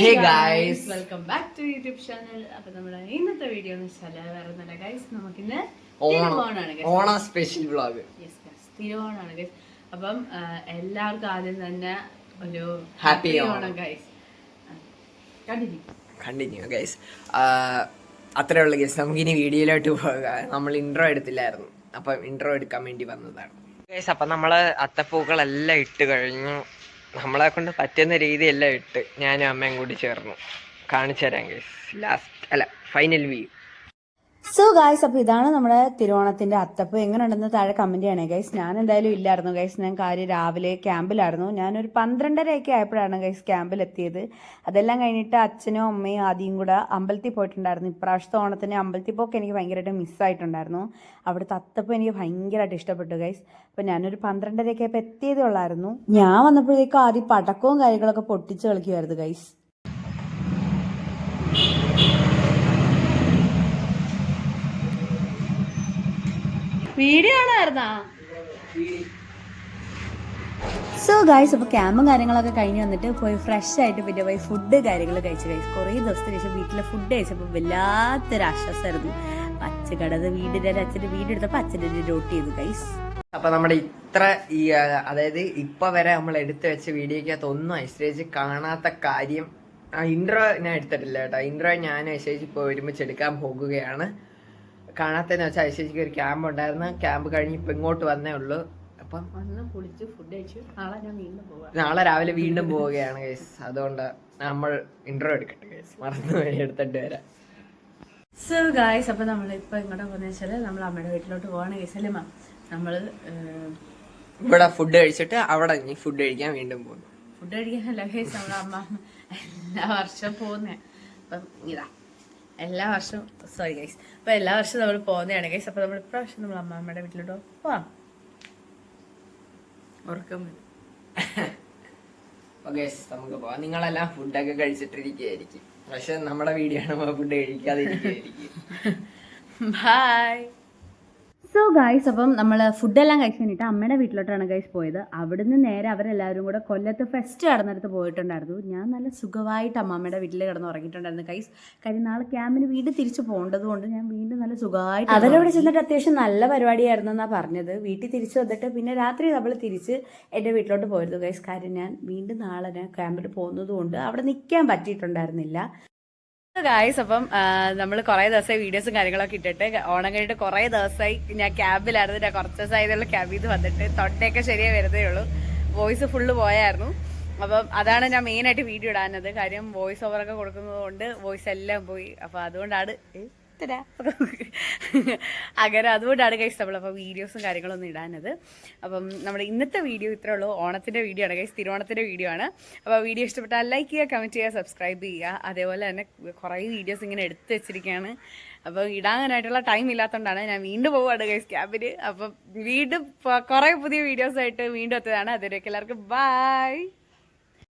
Hey guys, welcome back to YouTube channel. അപ്പോൾ നമ്മുടെ ഇന്നത്തെ വീഡിയോ എന്ന് വെച്ചാൽ വേറെ ഒന്നുമല്ല ഗൈസ്, നമുക്കിന്ന് ഓണം സ്പെഷ്യൽ വ്ളോഗ്. തിരുവോണമാണ് ഗൈസ്. അപ്പം എല്ലാവർക്കും ആദ്യം തന്നെ ഒരു happy Onam guys. Continue guys. അത്രേ ഉള്ളു ഗൈസ്. നമുക്കിനി വീഡിയോയിലോട്ട് പോകാം. നമ്മൾ ഇൻട്രോ എടുത്തില്ലായിരുന്നു, അപ്പം ഇൻട്രോ എടുക്കാൻ വേണ്ടി വന്നതാണ് ഗൈസ്. അപ്പം നമ്മൾ അത്തപ്പൂക്കളെല്ലാം ഇട്ട് കഴിഞ്ഞു. നമ്മളെ കൊണ്ട് പറ്റുന്ന രീതിയെല്ലാം ഇട്ട് ഞാനും അമ്മയും കൂടി ചേർന്നു കാണിച്ചു തരാം guys. Final view. So guys, അപ്പോൾ ഇതാണ് നമ്മുടെ തിരുവോണത്തിന്റെ അത്തപ്പ്. എങ്ങനെ ഉണ്ടെന്ന് താഴെ കമന്റ് ചെയ്യണേ ഗൈസ്. ഞാൻ എന്തായാലും ഇല്ലായിരുന്നു ഗൈസ്, ഞാൻ കാര്യം രാവിലെ ക്യാമ്പിലായിരുന്നു. ഞാനൊരു 12:30 ആയപ്പോഴാണ് ഗൈസ് ക്യാമ്പിൽ എത്തിയത്. അതെല്ലാം കഴിഞ്ഞിട്ട് അച്ഛനും അമ്മയും ആദ്യം കൂടെ അമ്പലത്തിൽ പോയിട്ടുണ്ടായിരുന്നു. ഇപ്രാവശ്യത്തെ ഓണത്തിന് അമ്പലത്തിൽ പോക്ക് എനിക്ക് ഭയങ്കരമായിട്ട് മിസ്സായിട്ടുണ്ടായിരുന്നു. അവിടുത്തെ അത്തപ്പ് എനിക്ക് ഭയങ്കരമായിട്ട് ഇഷ്ടപ്പെട്ടു ഗൈസ്. അപ്പം ഞാനൊരു 12:30 ആയപ്പോൾ എത്തിയതേ ഉള്ളായിരുന്നു. ഞാൻ വന്നപ്പോഴേക്കും ആദ്യം പടക്കവും കാര്യങ്ങളൊക്കെ പൊട്ടിച്ച് കളിക്കുമായിരുന്നു ഗൈസ്. വീഡിയോ ആണായിരുന്നാ? സോ ഗൈസ്, അപ്പോൾ ക്യാമ്പും കാര്യങ്ങളൊക്കെ കഴിഞ്ഞ് വന്നിട്ട് പോയി ഫ്രഷ് ആയിട്ട് പിന്നെ പോയി ഫുഡ് കാര്യങ്ങൾ കഴിച്ചു ഗൈസ്. കുറേ ദിവസത്തിന് ശേഷം വീട്ടിലെ ഫുഡ് കഴിച്ചപ്പോൾ വല്ലാത്തൊരു ആശ്വാസമായിരുന്നു. അച്ഛക്കടത് അച്ഛൻ്റെ വീടെടുത്തപ്പോൾ അച്ഛൻ്റെ ഡോട്ട് ചെയ്തു ഗൈസ്. അപ്പൊ നമ്മുടെ അതായത് ഇപ്പൊ വരെ നമ്മൾ എടുത്തു വെച്ച വീഡിയോക്കകത്ത് ഒന്നും ഐശ്വര്യ കാണാത്ത കാര്യം, ഇൻട്രോ ഞാൻ എടുത്തിട്ടില്ല കേട്ടോ. ഇൻട്രോ ഞാൻ ഐശ്വര്യ ഇപ്പോൾ ഒരുമിച്ച് എടുക്കാൻ പോകുകയാണ്. കാണാത്തതെന്ന് വെച്ചാൽ ഐശ്വര്യക്ക് ഒരു ക്യാമ്പ് ഉണ്ടായിരുന്നു. ക്യാമ്പ് കഴിഞ്ഞ് ഇപ്പൊ ഇങ്ങോട്ട് വന്നേ ഉള്ളൂ. അപ്പം കുളിച്ച് ഫുഡ് കഴിച്ചു. നാളെ രാവിലെ വീണ്ടും പോവുകയാണ് ഗൈസ്. അതുകൊണ്ട് നമ്മൾ ഇൻട്രോ എടുക്കട്ടെ ഗൈസ്. മറന്നു എടുത്തിട്ട് വരാം. സോ ഗൈസ്, അപ്പോൾ നമ്മളിപ്പോൾ ഇങ്ങോട്ട് പോകുന്നത് വെച്ചാൽ നമ്മൾ അമ്മയുടെ വീട്ടിലോട്ട് പോവാണ് ഗൈസ്. അല്ലേ മാം? നമ്മൾ ഇവിടെ ഫുഡ് കഴിച്ചിട്ട് അവിടെ ഫുഡ് കഴിക്കാൻ വീണ്ടും പോകുന്നു. ഫുഡ് കഴിക്കാനല്ല ഗൈസ്, നമ്മുടെ അമ്മ എല്ലാ വർഷവും പോകുന്നേ. അപ്പം ഇതാ എല്ലാ വർഷവും സോറി ഗൈസ്, അപ്പം എല്ലാ വർഷവും നമ്മൾ പോകുന്നതാണ് ഗൈസ്. അപ്പോൾ നമ്മൾ ഇപ്രാവശ്യം നമ്മൾ അമ്മമ്മയുടെ വീട്ടിലോട്ട് പോവാം. ഉറക്കം നമുക്ക് പോവാം. നിങ്ങളെല്ലാം ഫുഡൊക്കെ കഴിച്ചിട്ടിരിക്കുകയായിരിക്കും, പക്ഷെ നമ്മുടെ വീഡിയോ ആണ് ഫുഡ് കഴിക്കാതിരിക്കുകയായിരിക്കും. ബൈ. സോ ഗൈസ്, അപ്പം നമ്മൾ ഫുഡെല്ലാം കഴിച്ച് കഴിഞ്ഞിട്ട് അമ്മയുടെ വീട്ടിലോട്ടാണ് ഗൈസ് പോയത്. അവിടുന്ന് നേരെ അവരെല്ലാവരും കൂടെ കൊല്ലത്ത് ഫെസ്റ്റ് നടന്നിടത്ത് പോയിട്ടുണ്ടായിരുന്നു. ഞാൻ നല്ല സുഖമായിട്ട് അമ്മമ്മയുടെ വീട്ടിൽ കിടന്ന് ഉറങ്ങിയിട്ടുണ്ടായിരുന്നു ഗൈസ്. കാര്യം നാളെ ക്യാമ്പിന് വീണ്ടും തിരിച്ച് പോകേണ്ടത് കൊണ്ട് ഞാൻ വീണ്ടും നല്ല സുഖമായിട്ട് അവരവിടെ ചെന്നിട്ട് അത്യാവശ്യം നല്ല പരിപാടിയായിരുന്നു എന്നാണ് പറഞ്ഞത്. വീട്ടിൽ തിരിച്ച് വന്നിട്ട് പിന്നെ രാത്രി നമ്മൾ തിരിച്ച് എൻ്റെ വീട്ടിലോട്ട് പോയിരുന്നു ഗൈസ്. കാര്യം ഞാൻ വീണ്ടും നാളെ ഞാൻ ക്യാമ്പിൽ പോകുന്നത് കൊണ്ട് അവിടെ നിൽക്കാൻ പറ്റിയിട്ടുണ്ടായിരുന്നില്ല ഗായ്സ്. അപ്പം നമ്മൾ കുറേ ദിവസമായി വീഡിയോസും കാര്യങ്ങളൊക്കെ ഇട്ടിട്ട് ഓണം കഴിഞ്ഞിട്ട് കുറേ ദിവസമായി ഞാൻ ക്യാമ്പിലായിരുന്നു. ഞാൻ കുറച്ച് ദിവസമായതുള്ള ക്യാമ്പിൽ നിന്ന് വന്നിട്ട് തൊണ്ടയൊക്കെ ശരിയായി വരുന്നേ ഉള്ളൂ. വോയിസ് ഫുള്ള് പോയായിരുന്നു. അപ്പം അതാണ് ഞാൻ മെയിനായിട്ട് വീഡിയോ ഇടാനത്. കാര്യം വോയിസ് ഓവറൊക്കെ കൊടുക്കുന്നത് കൊണ്ട് വോയിസ് എല്ലാം പോയി. അപ്പം അതുകൊണ്ടാണ് അങ്ങനെ അതുകൊണ്ടാണ് ഗൈസ് നമ്മൾ അപ്പോൾ വീഡിയോസും കാര്യങ്ങളൊന്നും ഇടാനത്. അപ്പം നമ്മുടെ ഇന്നത്തെ വീഡിയോ ഇത്രേ ഉള്ളൂ. ഓണത്തിൻ്റെ വീഡിയോ ആണ് ഗൈസ്, തിരുവോണത്തിൻ്റെ വീഡിയോ ആണ്. അപ്പോൾ വീഡിയോ ഇഷ്ടപ്പെട്ടാൽ ലൈക്ക് ചെയ്യുക, കമൻറ്റ് ചെയ്യുക, സബ്സ്ക്രൈബ് ചെയ്യുക. അതേപോലെ തന്നെ കുറേ വീഡിയോസ് ഇങ്ങനെ എടുത്ത് വെച്ചിരിക്കുകയാണ്. അപ്പം ഇടാനായിട്ടുള്ള ടൈം ഇല്ലാത്തതുകൊണ്ടാണ് ഞാൻ വീണ്ടും പോവുകയാണ് ഗൈസ് ക്യാമ്പിന്. അപ്പം വീണ്ടും കുറേ പുതിയ വീഡിയോസായിട്ട് വീണ്ടും എത്തുന്നതാണ്. അതുവരെയൊക്കെ എല്ലാവർക്കും ബൈ.